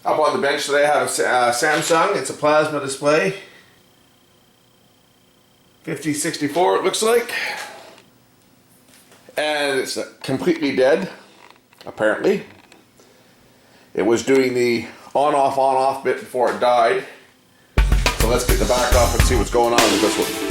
Up on the bench today I have a Samsung. It's a plasma display. 5064 it looks like. And it's completely dead, apparently. It was doing the on-off bit before it died. So let's get the back off and see what's going on with this one.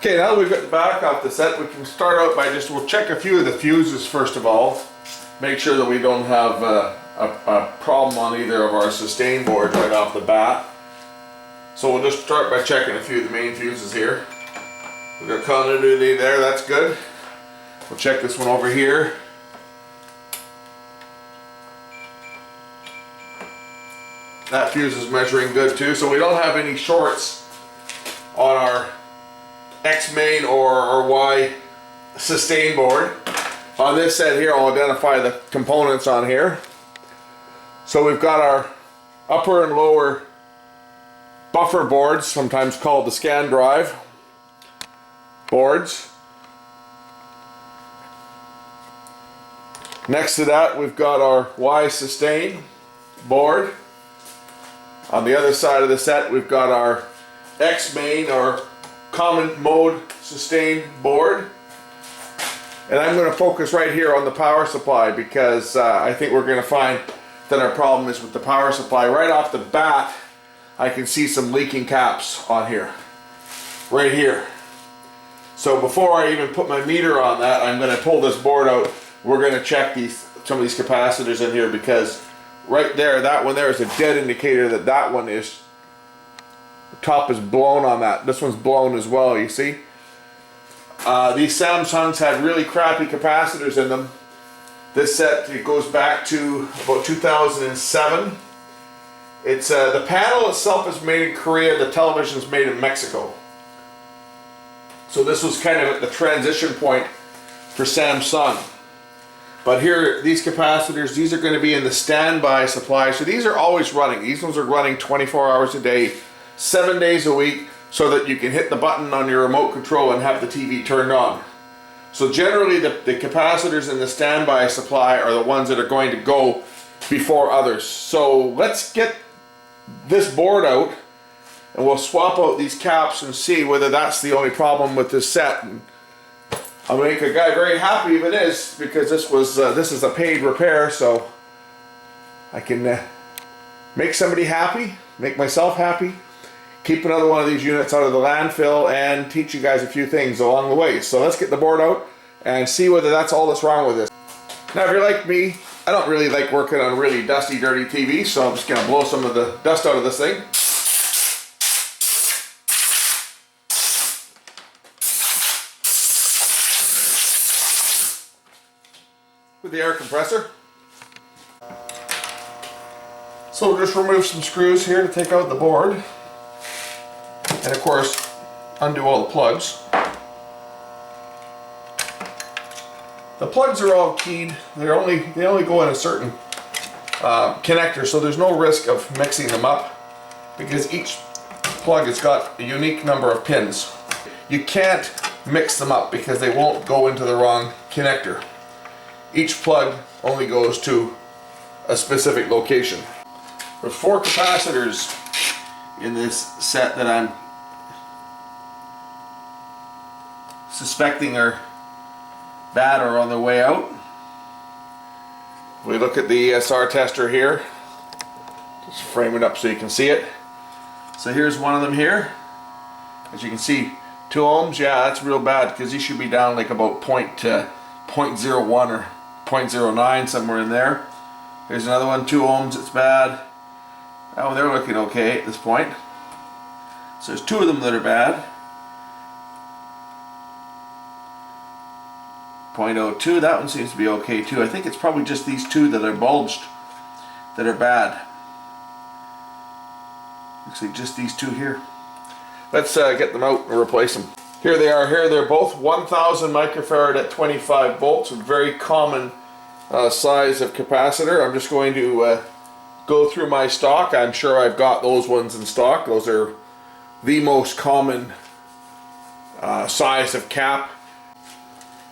Okay, now that we've got the back off the set, we can start out by we'll check a few of the fuses first of all. Make sure that we don't have a problem on either of our sustain boards right off the bat. So we'll just start by checking a few of the main fuses here. We've got continuity there, that's good. We'll check this one over here. That fuse is measuring good too, so we don't have any shorts on our X main or Y sustain board. On this set here, I'll identify the components on here. So we've got our upper and lower buffer boards, sometimes called the scan drive boards. Next to that, we've got our Y sustain board. On the other side of the set, we've got our X main or common mode sustain board, and I'm going to focus right here on the power supply because I think we're going to find that our problem is with the power supply. Right off the bat I can see some leaking caps on here, right here. So before I even put my meter on that, I'm going to pull this board out. We're going to check some of these capacitors in here, because right there, that one there is a dead indicator that that one is, the top is blown on that. This one's blown as well, you see. These Samsungs had really crappy capacitors in them. This set, it goes back to about 2007. It's the panel itself is made in Korea, the television's made in Mexico. So this was kind of at the transition point for Samsung. But here, these capacitors, these are going to be in the standby supply. So these are always running. These ones are running 24 hours a day, 7 days a week, so that you can hit the button on your remote control and have the TV turned on. So generally the capacitors in the standby supply are the ones that are going to go before others. So let's get this board out and we'll swap out these caps and see whether that's the only problem with this set. And I'll make a guy very happy if it is, because this is a paid repair, so I can make somebody happy, make myself happy, keep another one of these units out of the landfill, and teach you guys a few things along the way. So let's get the board out and see whether that's all that's wrong with this. Now if you're like me, I don't really like working on really dusty, dirty TV, so I'm just going to blow some of the dust out of this thing. With the air compressor. So we'll just remove some screws here to take out the board. And of course, undo all the plugs. The plugs are all keyed. They only go in a certain connector, so there's no risk of mixing them up, because each plug has got a unique number of pins. You can't mix them up because they won't go into the wrong connector. Each plug only goes to a specific location. There's 4 capacitors in this set that I'm suspecting are bad or on their way out. We look at the ESR tester here. Just frame it up so you can see it. So here's one of them here. As you can see, 2 ohms. Yeah, that's real bad, because these should be down like about 0.01 or 0.09, somewhere in there. Here's another one, 2 ohms, it's bad. Oh, they're looking okay at this point. So there's 2 of them that are bad. 0.02, that one seems to be okay too. I think it's probably just these 2 that are bulged that are bad. Looks like just these 2 here. Let's get them out and replace them. Here they are here. They're both 1000 microfarad at 25 volts, a very common size of capacitor. I'm just going to go through my stock. I'm sure I've got those ones in stock. Those are the most common size of cap.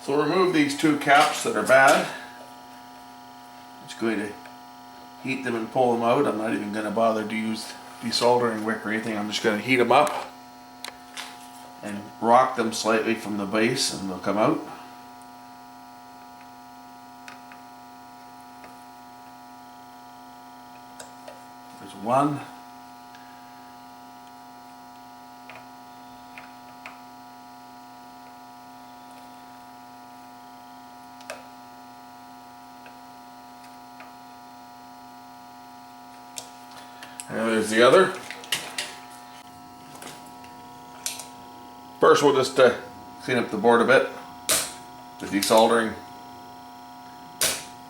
So remove these two caps that are bad. Just going to heat them and pull them out. I'm not even going to bother to use desoldering wick or anything. I'm just going to heat them up and rock them slightly from the base and they'll come out. There's one. And there's the other. First we'll just clean up the board a bit. The desoldering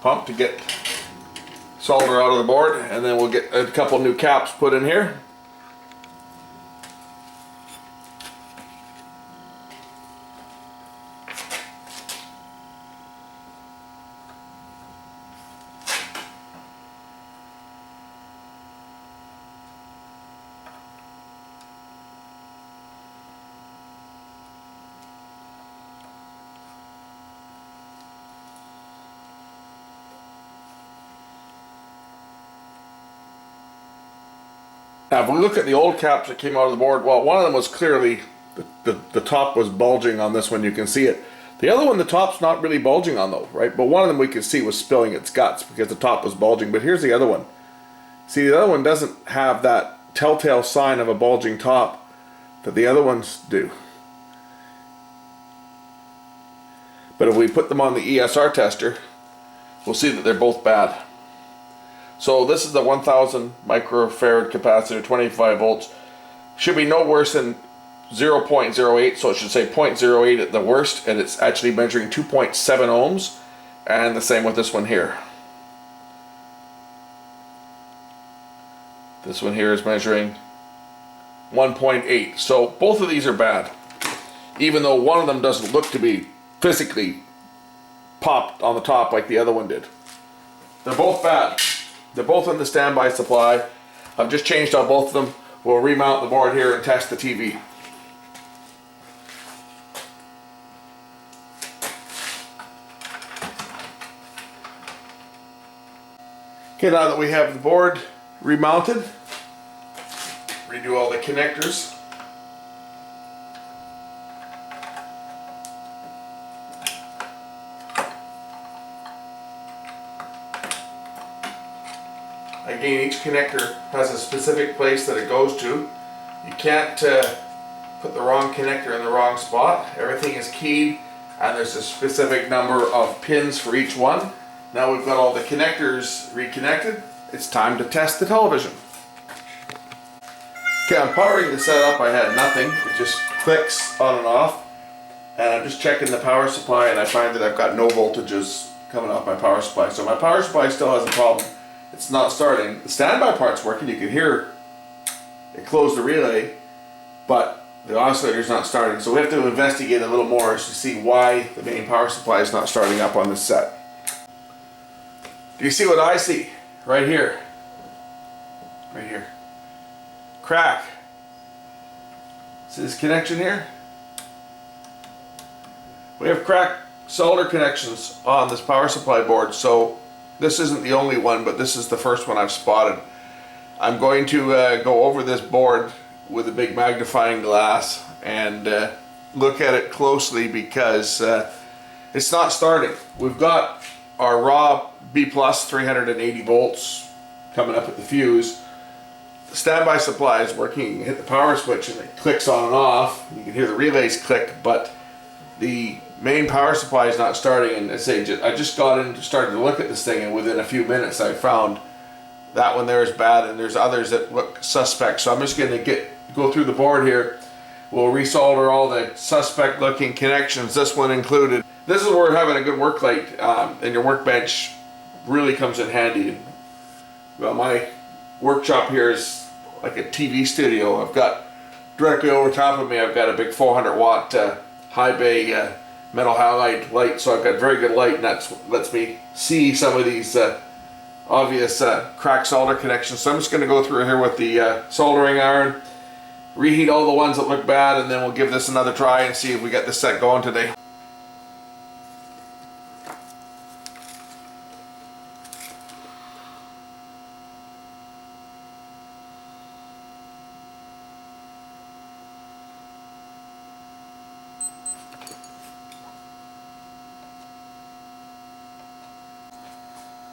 pump to get solder out of the board, and then we'll get a couple new caps put in here. Now if we look at the old caps that came out of the board, well, one of them was clearly, the top was bulging on this one, you can see it. The other one, the top's not really bulging on though, right? But one of them we could see was spilling its guts because the top was bulging. But here's the other one. See, the other one doesn't have that telltale sign of a bulging top that the other ones do. But if we put them on the ESR tester, we'll see that they're both bad. So this is the 1000 microfarad capacitor, 25 volts. Should be no worse than 0.08, so it should say 0.08 at the worst, and it's actually measuring 2.7 ohms, and the same with this one here. This one here is measuring 1.8, so both of these are bad, even though one of them doesn't look to be physically popped on the top like the other one did. They're both bad. They're both in the standby supply. I've just changed out both of them. We'll remount the board here and test the TV. Okay, now that we have the board remounted, redo all the connectors. Again, each connector has a specific place that it goes to. You can't put the wrong connector in the wrong spot. Everything is keyed and there's a specific number of pins for each one. Now we've got all the connectors reconnected. It's time to test the television. Okay, I'm powering the setup. I had nothing. It just clicks on and off. And I'm just checking the power supply and I find that I've got no voltages coming off my power supply. So my power supply still has a problem. It's not starting. The standby part's working. You can hear it close the relay, but the oscillator's not starting. So we have to investigate a little more to see why the main power supply is not starting up on this set. Do you see what I see? Right here. Right here. Crack. See this connection here? We have cracked solder connections on this power supply board, so this isn't the only one, but this is the first one I've spotted. I'm going to go over this board with a big magnifying glass and look at it closely because it's not starting. We've got our raw B plus 380 volts coming up at the fuse. The standby supply is working. You hit the power switch and it clicks on and off. You can hear the relays click, but the main power supply is not starting. And I just got in, started to look at this thing, and within a few minutes I found that one there is bad, and there's others that look suspect. So I'm just going to go through the board here. We'll resolder all the suspect looking connections, this one included. This is where having a good work light in your workbench really comes in handy. Well, my workshop here is like a TV studio. I've got directly over top of me I've got a big 400 watt high bay metal halide light, so I've got very good light, and that lets me see some of these obvious cracked solder connections. So I'm just going to go through here with the soldering iron, reheat all the ones that look bad, and then we'll give this another try and see if we get this set going today.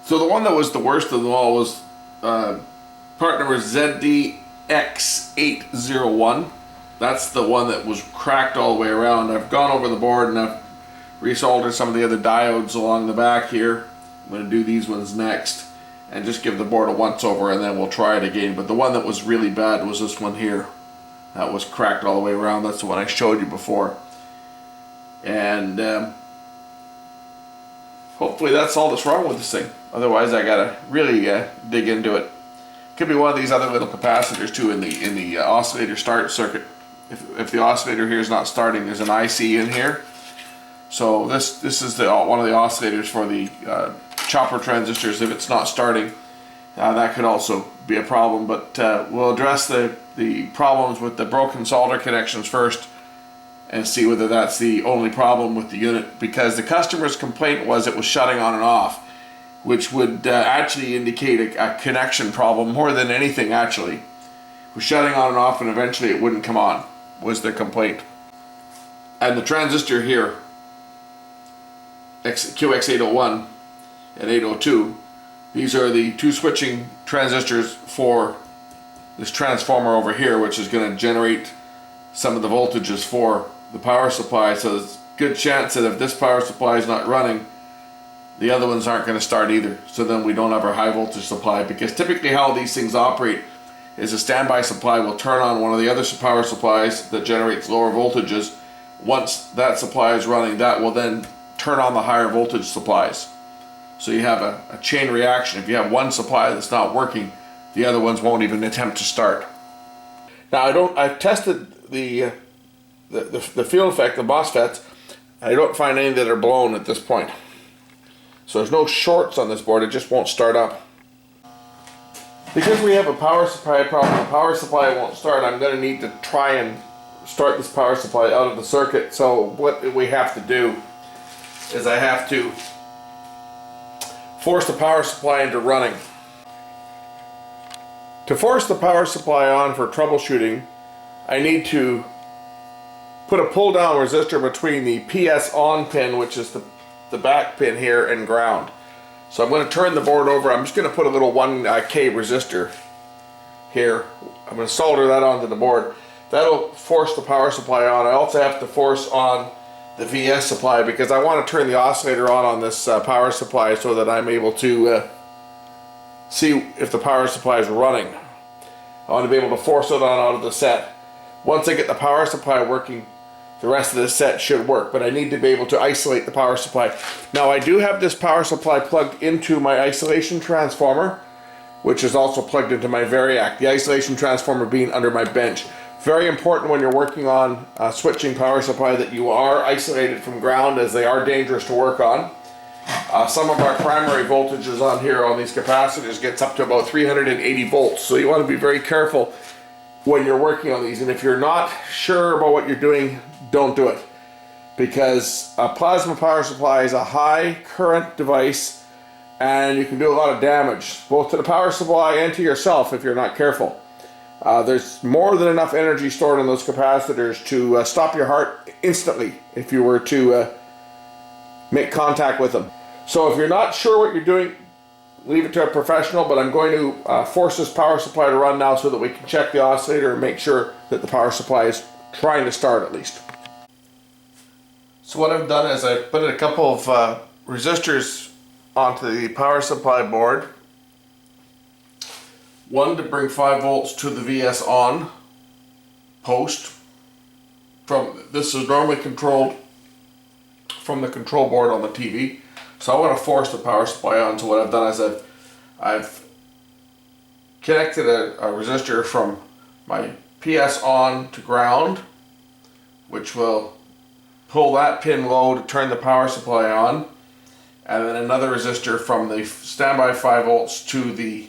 So the one that was the worst of them all was part number ZDX801. That's the one that was cracked all the way around. I've gone over the board and I've resoldered some of the other diodes along the back here. I'm going to do these ones next and just give the board a once over, and then we'll try it again. But the one that was really bad was this one here. That was cracked all the way around. That's the one I showed you before. And hopefully that's all that's wrong with this thing. Otherwise, I gotta really dig into it. Could be one of these other little capacitors too in the oscillator start circuit. If the oscillator here is not starting, there's an IC in here. So this is one of the oscillators for the chopper transistors. If it's not starting, that could also be a problem. But we'll address the problems with the broken solder connections first, and see whether that's the only problem with the unit, because the customer's complaint was it was shutting on and off, which would actually indicate a connection problem more than anything. Actually, it was shutting on and off, and eventually it wouldn't come on, was their complaint. And the transistor here, QX801 and 802, these are the two switching transistors for this transformer over here, which is going to generate some of the voltages for the power supply. So there's a good chance that if this power supply is not running, the other ones aren't going to start either. So then we don't have our high voltage supply, because typically how these things operate is a standby supply will turn on one of the other power supplies that generates lower voltages. Once that supply is running, that will then turn on the higher voltage supplies. So you have a chain reaction. If you have one supply that's not working, the other ones won't even attempt to start. Now I've tested the field effect, the MOSFETs. I don't find any that are blown at this point. So there's no shorts on this board, it just won't start up. Because we have a power supply problem, the power supply won't start, I'm going to need to try and start this power supply out of the circuit. So what we have to do is I have to force the power supply into running. To force the power supply on for troubleshooting, I need to put a pull down resistor between the PS on pin, which is the back pin here, and ground. So I'm going to turn the board over. I'm just going to put a little 1K resistor here. I'm going to solder that onto the board. That'll force the power supply on. I also have to force on the VS supply, because I want to turn the oscillator on this power supply so that I'm able to see if the power supply is running. I want to be able to force it on out of the set. Once I get the power supply working, the rest of the set should work, but I need to be able to isolate the power supply. Now I do have this power supply plugged into my isolation transformer, which is also plugged into my variac, the isolation transformer being under my bench. Very important when you're working on switching power supply that you are isolated from ground, as they are dangerous to work on. Some of our primary voltages on here on these capacitors gets up to about 380 volts, so you want to be very careful when you're working on these. And if you're not sure about what you're doing, don't do it, because a plasma power supply is a high current device, and you can do a lot of damage both to the power supply and to yourself if you're not careful. There's more than enough energy stored in those capacitors to stop your heart instantly if you were to make contact with them. So if you're not sure what you're doing, leave it to a professional, but I'm going to force this power supply to run now so that we can check the oscillator and make sure that the power supply is trying to start at least. So what I've done is I've put a couple of resistors onto the power supply board. One to bring 5 volts to the VS on post. This is normally controlled from the control board on the TV. So I want to force the power supply on. So what I've done is I've connected a resistor from my PS on to ground, which will pull that pin low to turn the power supply on, and then another resistor from the standby 5 volts to the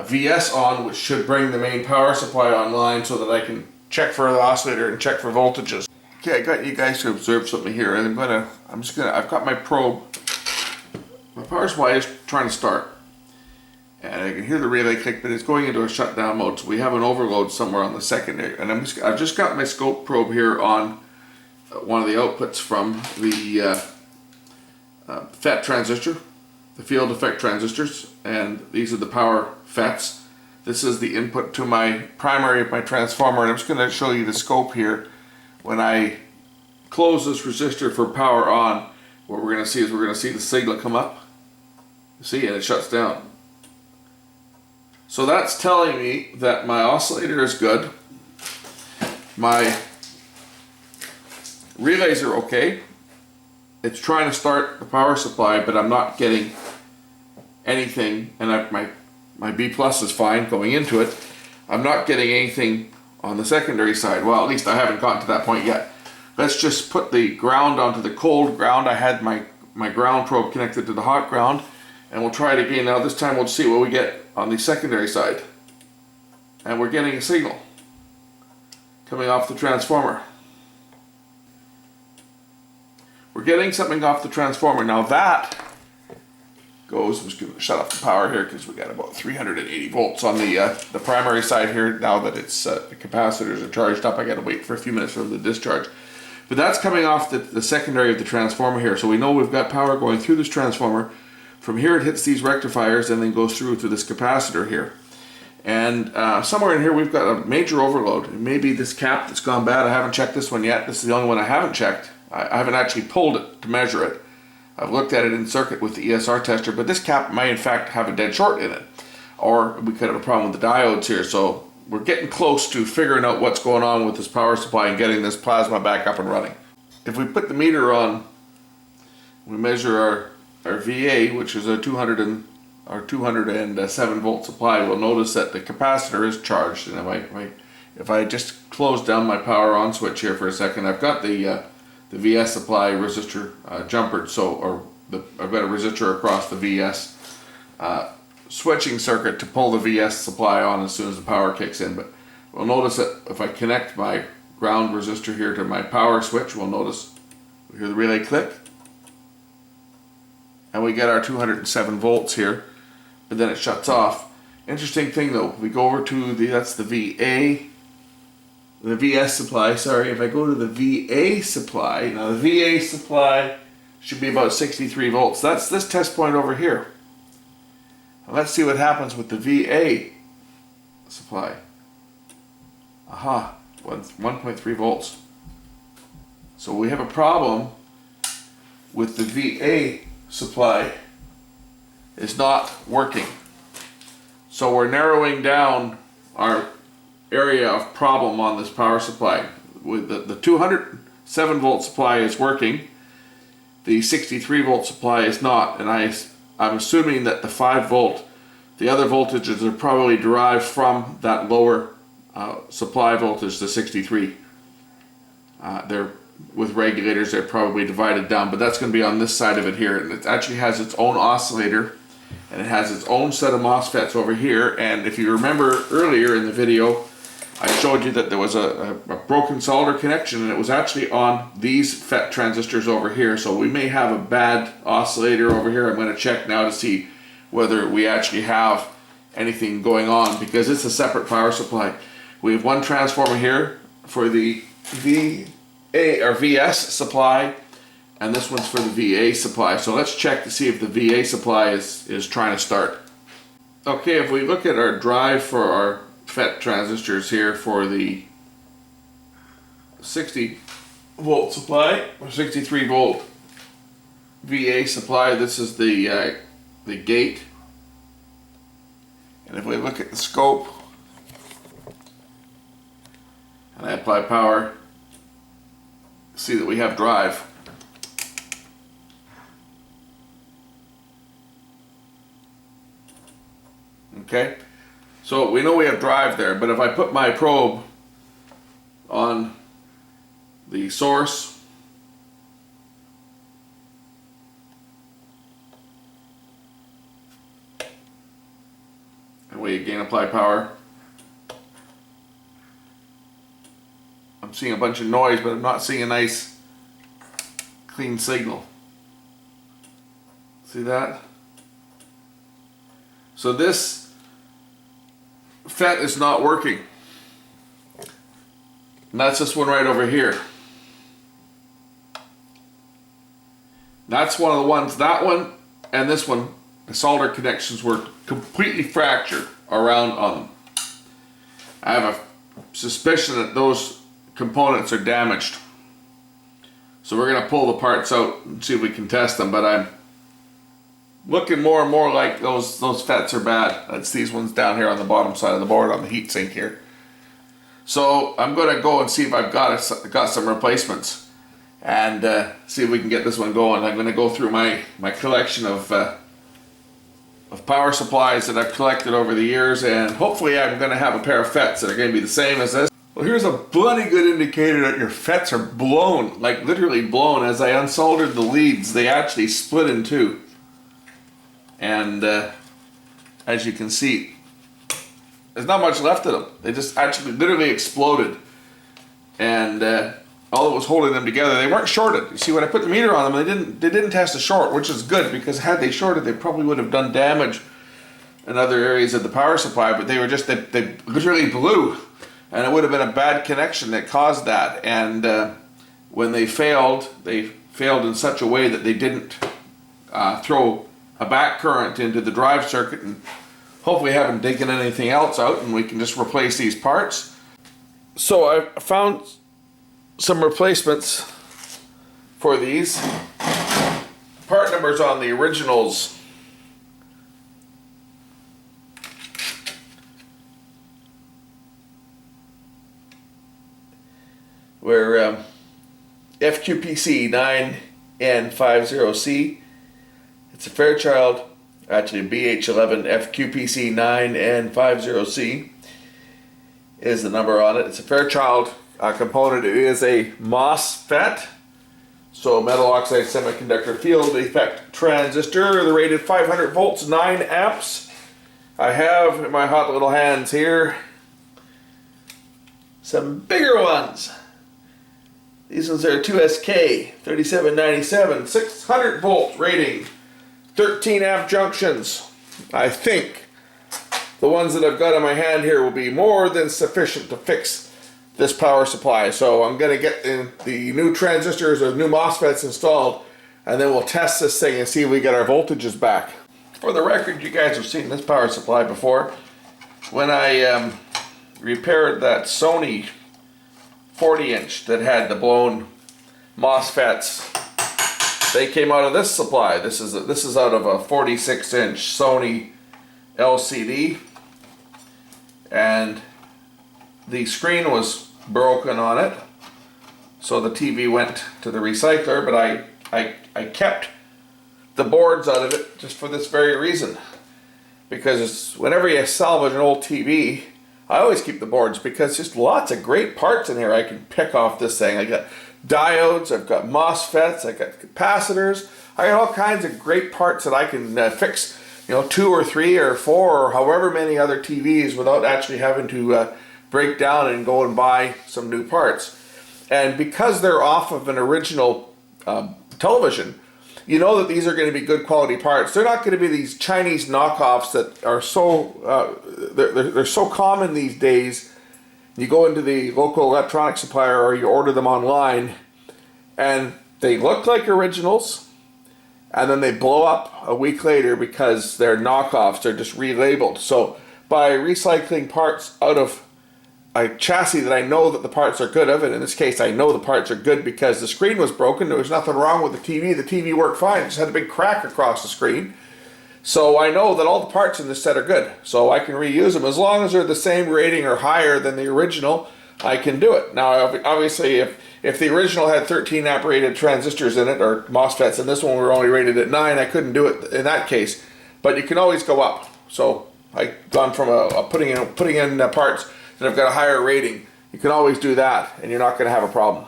VS on, which should bring the main power supply online so that I can check for the oscillator and check for voltages. Okay, I got you guys to observe something here, and I've got my probe. My power supply is trying to start, and I can hear the relay click, but it's going into a shutdown mode, so we have an overload somewhere on the secondary. And I've just got my scope probe here on one of the outputs from the FET transistor, the field effect transistors, and these are the power FETs. This is the input to my primary of my transformer, and I'm just going to show you the scope here. When I close this resistor for power on, what we're going to see is the signal come up. You see, and it shuts down. So that's telling me that my oscillator is good. My relays are okay. It's trying to start the power supply, but I'm not getting anything, and my B plus is fine going into it. I'm not getting anything on the secondary side. Well, at least I haven't gotten to that point yet. Let's just put the ground onto the cold ground. I had my ground probe connected to the hot ground, and we'll try it again. Now this time we'll see what we get on the secondary side. And we're getting a signal coming off the transformer. We're getting something off the transformer. Now that goes, I'm just going to shut off the power here because we got about 380 volts on the primary side here. Now that it's the capacitors are charged up, I got to wait for a few minutes for them to discharge. But that's coming off the secondary of the transformer here. So we know we've got power going through this transformer. From here it hits these rectifiers and then goes through to this capacitor here. And somewhere in here we've got a major overload. It may be this cap that's gone bad. I haven't checked this one yet. This is the only one I haven't checked. I haven't actually pulled it to measure it. I've looked at it in circuit with the ESR tester, but this cap might in fact have a dead short in it. Or we could have a problem with the diodes here. So we're getting close to figuring out what's going on with this power supply and getting this plasma back up and running. If we put the meter on, we measure our VA, which is our 207 volt supply, we'll notice that the capacitor is charged. And if I just close down my power on switch here for a second, I've got the VS supply resistor jumpered, I've got a resistor across the VS switching circuit to pull the VS supply on as soon as the power kicks in. But we'll notice that if I connect my ground resistor here to my power switch, we hear the relay click, and we get our 207 volts here, but then it shuts off. Interesting thing though, if we go over to that's the VS supply, sorry, if I go to the VA supply, now the VA supply should be about 63 volts. That's this test point over here. Now let's see what happens with the VA supply. Aha, 1.3 volts. So we have a problem with the VA supply. It's not working. So we're narrowing down our area of problem on this power supply. With the 207 volt supply is working, the 63 volt supply is not, and I'm assuming that the 5 volt, the other voltages are probably derived from that lower supply voltage, the 63. They're with regulators, they're probably divided down, but that's going to be on this side of it here, and it actually has its own oscillator, and it has its own set of MOSFETs over here. And if you remember earlier in the video, I showed you that there was a broken solder connection, and it was actually on these FET transistors over here. So we may have a bad oscillator over here. I'm going to check now to see whether we actually have anything going on, because it's a separate power supply. We have one transformer here for the VA or VS supply, and this one's for the VA supply. So let's check to see if the VA supply is trying to start. Okay, if we look at our drive for our FET transistors here for the 60 volt supply or 63 volt VA supply, this is the gate. And if we look at the scope and I apply power, see that we have drive. Okay, So we know we have drive there, but if I put my probe on the source, and we again apply power, I'm seeing a bunch of noise, but I'm not seeing a nice clean signal. See that? So this FET is not working. And that's this one right over here. That's one of the ones, that one and this one, the solder connections were completely fractured around on them. I have a suspicion that those components are damaged. So we're going to pull the parts out and see if we can test them, but I'm looking more and more like those FETs are bad. That's these ones down here on the bottom side of the board on the heatsink here. So I'm going to go and see if I've got some replacements and see if we can get this one going. I'm going to go through my collection of power supplies that I've collected over the years, and hopefully I'm going to have a pair of FETs that are going to be the same as this. Well, here's a bloody good indicator that your FETs are blown, like literally blown. As I unsoldered the leads, they actually split in two. And as you can see, there's not much left of them. They just actually literally exploded. And all that was holding them together, they weren't shorted. You see, when I put the meter on them, they didn't test a short, which is good, because had they shorted, they probably would have done damage in other areas of the power supply, but they were just, they literally blew. And it would have been a bad connection that caused that. And when they failed in such a way that they didn't throw a back current into the drive circuit, and hopefully haven't taken anything else out, and we can just replace these parts. So I found some replacements for these. Part numbers on the originals were FQPC9N50C. It's a Fairchild, actually BH11 FQPC9N50C is the number on it. It's a Fairchild component. It is a MOSFET, so metal oxide semiconductor field effect transistor. They're rated 500 volts, 9 amps. I have in my hot little hands here some bigger ones. These ones are 2SK 3797, 600 volt rating, 13 amp junctions. I think the ones that I've got in my hand here will be more than sufficient to fix this power supply. So I'm going to get the new transistors or new MOSFETs installed, and then we'll test this thing and see if we get our voltages back. For the record, you guys have seen this power supply before. When I repaired that Sony 40-inch that had the blown MOSFETs, they came out of this supply. This is out of a 46-inch Sony LCD, and the screen was broken on it, so the TV went to the recycler, but I kept the boards out of it just for this very reason, because whenever you salvage an old TV, I always keep the boards, because just lots of great parts in here I can pick off this thing. I got diodes, I've got MOSFETs, I got capacitors, I got all kinds of great parts that I can fix, 2 or 3 or 4 or however many other TVs without actually having to break down and go and buy some new parts. And because they're off of an original television, you know that these are going to be good quality parts. They're not going to be these Chinese knockoffs that are so they're so common these days. You go into the local electronic supplier or you order them online, and they look like originals, and then they blow up a week later because they're knockoffs. They're just relabeled. So by recycling parts out of a chassis that I know that the parts are good of, and in this case I know the parts are good because the screen was broken. There was nothing wrong with the TV. The TV worked fine. It just had a big crack across the screen. So I know that all the parts in this set are good. So I can reuse them. As long as they're the same rating or higher than the original, I can do it. Now obviously if the original had 13 amp rated transistors in it, or MOSFETs, and this one were only rated at 9, I couldn't do it in that case. But you can always go up. So like gone from putting in parts that have got a higher rating, you can always do that, and you're not going to have a problem.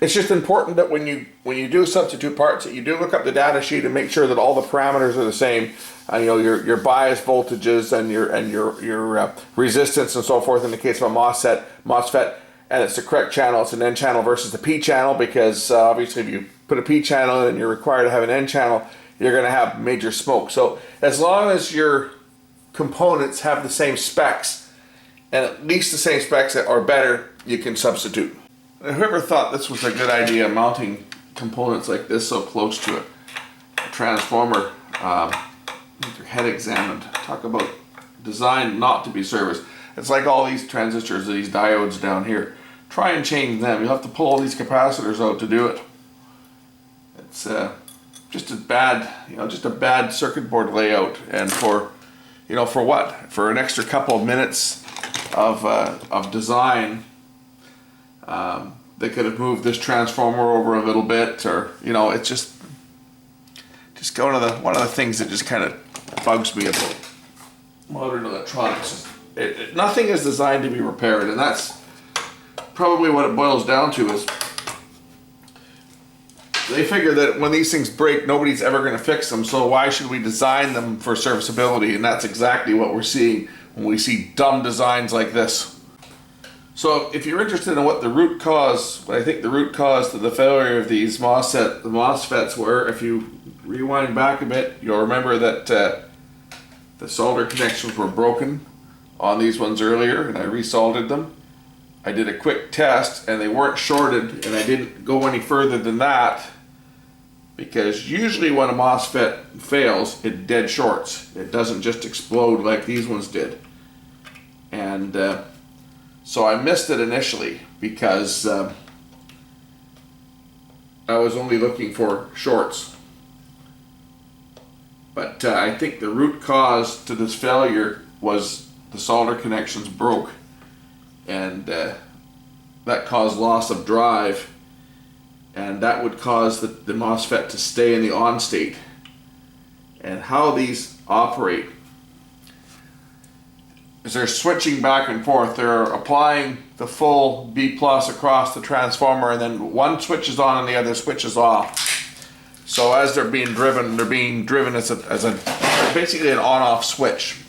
It's just important that when you do substitute parts, that you do look up the data sheet and make sure that all the parameters are the same. You know, your bias voltages and your resistance and so forth in the case of a MOSFET, and it's the correct channel. It's an N channel versus the P channel, because obviously if you put a P channel in and you're required to have an N channel, you're going to have major smoke. So as long as your components have the same specs, and at least the same specs or better, you can substitute. Whoever thought this was a good idea, mounting components like this so close to a transformer, with your head examined. Talk about designed not to be serviced. It's like all these transistors, these diodes down here. Try and change them. You'll have to pull all these capacitors out to do it. It's just a bad circuit board layout, and for what? For an extra couple of minutes of design. They could have moved this transformer over a little bit, or it's just one of the things that just kind of bugs me about modern electronics. Nothing is designed to be repaired, and that's probably what it boils down to. Is they figure that when these things break, nobody's ever going to fix them, so why should we design them for serviceability? And that's exactly what we're seeing when we see dumb designs like this. So if you're interested in what I think the root cause to the failure of these MOSFETs were, if you rewind back a bit, you'll remember that the solder connections were broken on these ones earlier, and I resoldered them. I did a quick test and they weren't shorted, and I didn't go any further than that, because usually when a MOSFET fails, it dead shorts. It doesn't just explode like these ones did. And so I missed it initially because I was only looking for shorts. But I think the root cause to this failure was the solder connections broke, and that caused loss of drive, and that would cause the MOSFET to stay in the on state. And how these operate is they're switching back and forth. They're applying the full B plus across the transformer, and then one switch is on and the other switch is off. So as they're being driven as basically an on-off switch.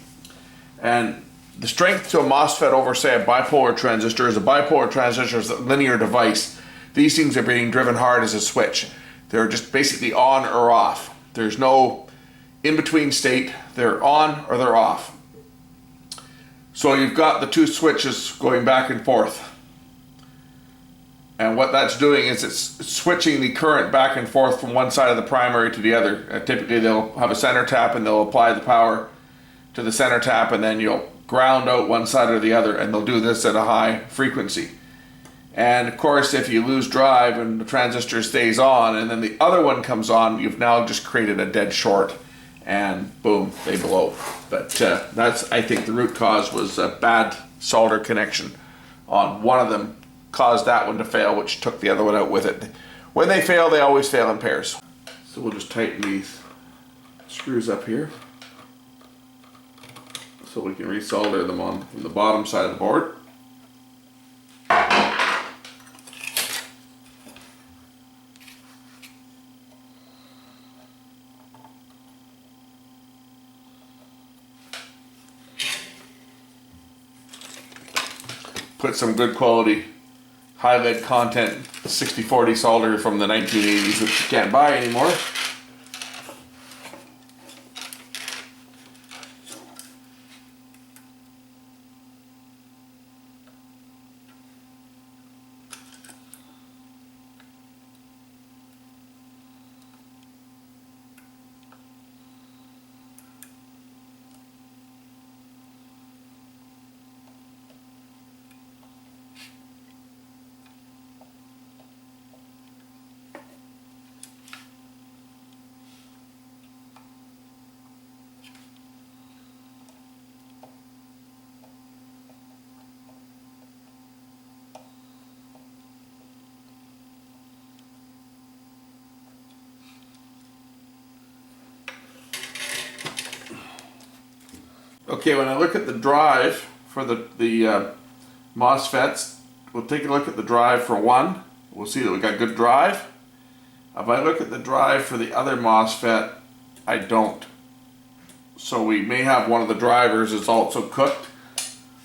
And the strength to a MOSFET over, say, a bipolar transistor is a linear device. These things are being driven hard as a switch. They're just basically on or off. There's no in-between state. They're on or they're off. So you've got the two switches going back and forth. And what that's doing is it's switching the current back and forth from one side of the primary to the other. Typically they'll have a center tap and they'll apply the power to the center tap, and then you'll ground out one side or the other, and they'll do this at a high frequency. And of course, if you lose drive and the transistor stays on and then the other one comes on, you've now just created a dead short, and boom, they blow. But that's, I think, the root cause was a bad solder connection on one of them, caused that one to fail, which took the other one out with it. When they fail, they always fail in pairs. So we'll just tighten these screws up here so we can resolder them on from the bottom side of the board. Put some good quality high lead content 6040 solder from the 1980s that you can't buy anymore. Okay, when I look at the drive for the MOSFETs, we'll take a look at the drive for one. We'll see that we got good drive. If I look at the drive for the other MOSFET, I don't. So we may have one of the drivers is also cooked.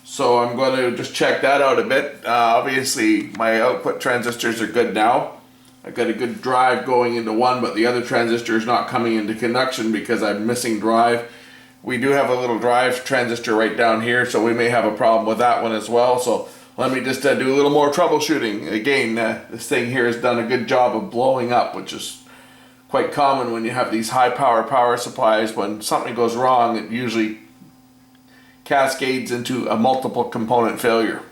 So I'm going to just check that out a bit. Obviously my output transistors are good now. I've got a good drive going into one, but the other transistor is not coming into conduction because I'm missing drive. We do have a little drive transistor right down here, so we may have a problem with that one as well. So let me just do a little more troubleshooting. Again, this thing here has done a good job of blowing up, which is quite common when you have these high power supplies. When something goes wrong, it usually cascades into a multiple component failure.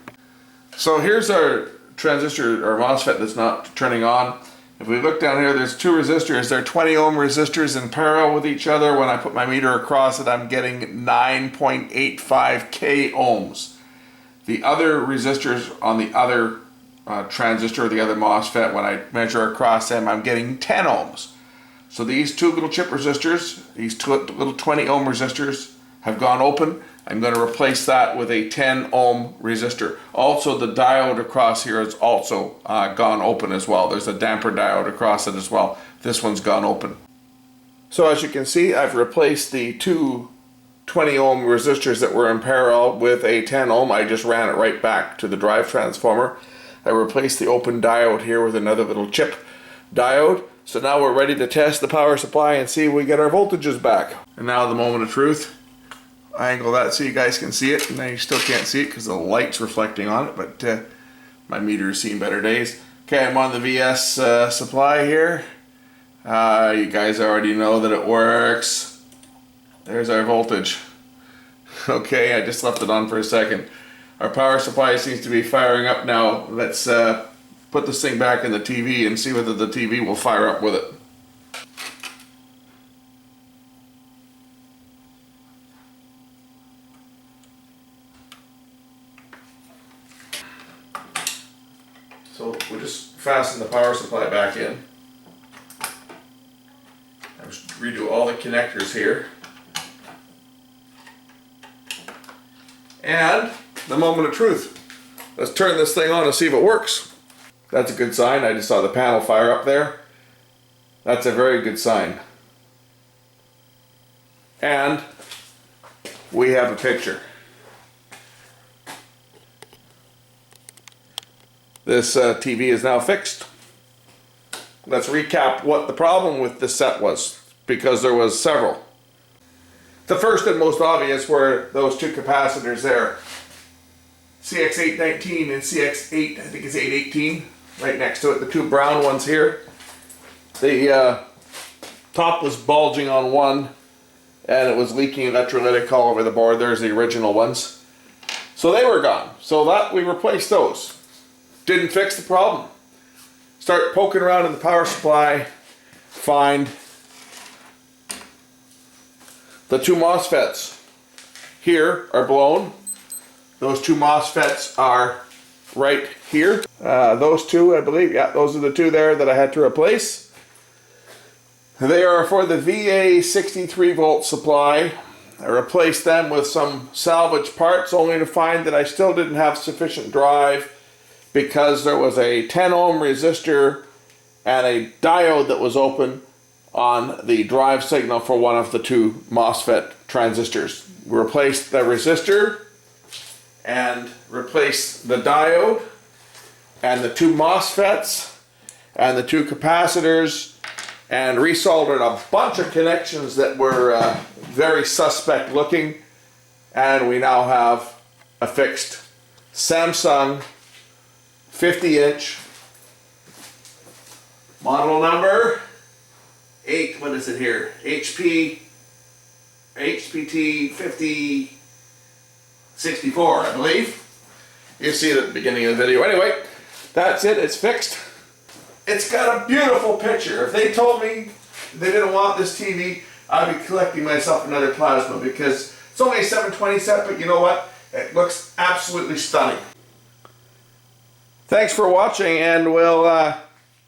So here's our transistor or MOSFET that's not turning on. If we look down here, there's two resistors. They're 20 ohm resistors in parallel with each other. When I put my meter across it, I'm getting 9.85 k ohms. The other resistors on the other transistor, the other MOSFET, when I measure across them, I'm getting 10 ohms. So these two little chip resistors, these two little 20 ohm resistors have gone open. I'm going to replace that with a 10 ohm resistor. Also, the diode across here has also gone open as well. There's a damper diode across it as well. This one's gone open. So as you can see, I've replaced the two 20 ohm resistors that were in parallel with a 10 ohm. I just ran it right back to the drive transformer. I replaced the open diode here with another little chip diode. So now we're ready to test the power supply and see if we get our voltages back. And now the moment of truth. I angle that so you guys can see it. Now you still can't see it because the light's reflecting on it, but my meter has seen better days. Okay, I'm on the VS supply here. You guys already know that it works. There's our voltage. Okay, I just left it on for a second. Our power supply seems to be firing up now. Let's put this thing back in the TV and see whether the TV will fire up with it. So we'll just fasten the power supply back in. I'll just redo all the connectors here. And the moment of truth. Let's turn this thing on and see if it works. That's a good sign. I just saw the panel fire up there. That's a very good sign. And we have a picture. This TV is now fixed. Let's recap what the problem with this set was, because there was several. The first and most obvious were those two capacitors there. CX819 and CX8, I think it's 818, right next to it, the two brown ones here. The top was bulging on one, and it was leaking electrolytic all over the board. There's the original ones. So they were gone. So that we replaced those. Didn't fix the problem. Start poking around in the power supply, find the two MOSFETs here are blown. Those two MOSFETs are right here. Those two, I believe, yeah, those are the two there that I had to replace. They are for the VA 63 volt supply. I replaced them with some salvage parts, only to find that I still didn't have sufficient drive because there was a 10 ohm resistor and a diode that was open on the drive signal for one of the two MOSFET transistors. We replaced the resistor and replaced the diode and the two MOSFETs and the two capacitors and resoldered a bunch of connections that were very suspect looking, and we now have a fixed Samsung 50-inch model number 8, what is it here? HPT5064, I believe. You see it at the beginning of the video. Anyway, that's it, it's fixed. It's got a beautiful picture. If they told me they didn't want this TV, I'd be collecting myself another plasma, because it's only a 720 set, but you know what? It looks absolutely stunning. Thanks for watching, and we'll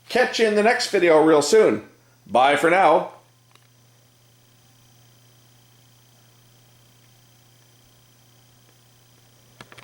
catch you in the next video real soon. Bye for now.